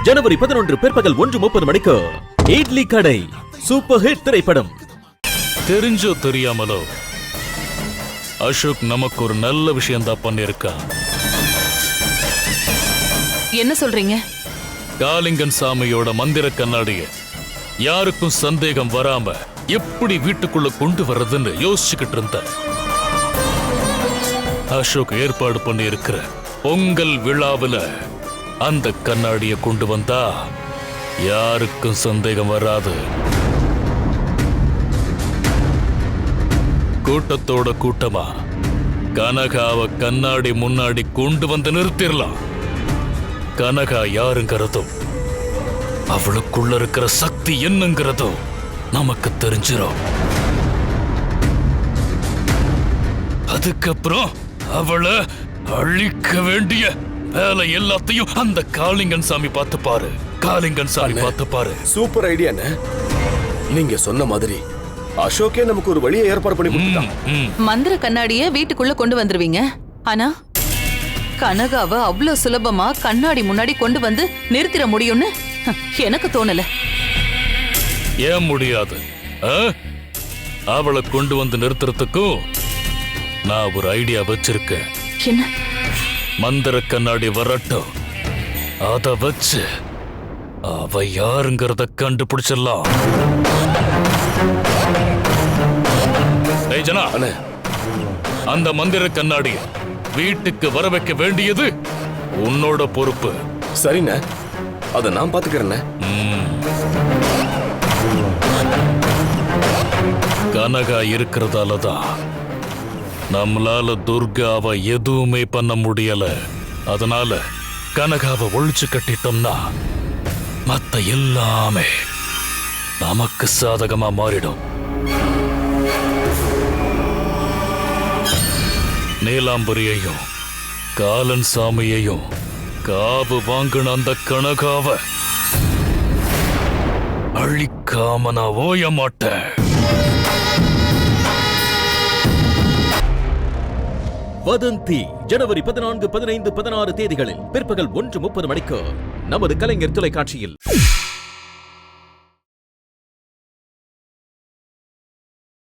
ஜனவரி 11 பிற்பகல் 1:30 மணிக்கு இட்லி கடை சூப்பர் ஹிட் திரைப்படம். தெரிஞ்சோ தெரியாமலோ அசோக் நமக்கு ஒரு நல்ல விஷயம் தான் பண்ணிருக்கான். என்ன சொல்றீங்க? காளிங்கன் சாமியோட மந்திர கண்ணாடிய யாருக்கும் சந்தேகம் வராம எப்படி வீட்டுக்குள்ள கொண்டு வர்றதுன்னு யோசிச்சுக்கிட்டு இருந்த அசோக் ஏற்பாடு பண்ணி இருக்கிற பொங்கல் விழாவுல அந்த கண்ணாடிய கொண்டு வந்தா யாருக்கும் சந்தேகம் வராது. கூட்டத்தோட கூட்டமா கனகாவை கண்ணாடி முன்னாடி கொண்டு வந்து நிறுத்திடலாம். கனகா யாருங்கிறதும் அவளுக்குள்ள இருக்கிற சக்தி என்னங்கிறதும் நமக்கு தெரிஞ்சிடும். அதுக்கப்புறம் அவளை அழிக்க வேண்டிய வேலை எல்லாத்தையும் அந்த காளிங்கன் சாமி பார்த்து பாரு. காளிங்கன் சாமி பார்த்து பாரு. Super idea. நீங்க சொன்ன மாதிரி அசோக்கே நமக்கு ஒரு வழியை ஏற்பாடு பண்ணி கொடுத்தான். மந்திர கண்ணாடிய வீட்டுக்குள்ள கொண்டு வந்துருவீங்க. ஆனா கனகாவை அவ்வளவு சுலபமா கண்ணாடி முன்னாடி கொண்டு வந்து நிறுத்திட முடியும்னு எனக்கு தோணல. ஏன் முடியாது? அவளை கொண்டு வந்து நிறுத்துறதுக்கும் நான் ஒரு ஐடியா வச்சிருக்கேன். என்ன? மந்திர கண்ணாடி வரட்டும், அத வச்சு அவ யாருங்கிறத கண்டுபிடிச்சிடலாம். ஜனா, அந்த மந்திர கண்ணாடிய வீட்டுக்கு வர வைக்க வேண்டியது உன்னோட பொறுப்பு. சரிண்ண, அத நான் பாத்துக்கிறேன். கனகா இருக்கிறதாலதான் நம்மளால துர்காவை எதுவுமே பண்ண முடியல. அதனால கனகாவை ஒழிச்சு கட்டிட்டோம்னா மத்த எல்லாமே நமக்கு சாதகமா மாறிடும். நீலாம்பரியையும் காலன் சாமியையும் காவு வாங்கின அந்த கனகாவை அழிக்காம நான் ஓய மாட்டேன். வதந்தி ஜனவரி 14, 15, 16 தேதிகளில் பிற்பகல் 1:30 மணிக்கு நமது கலைஞர் தொலைக்காட்சியில்.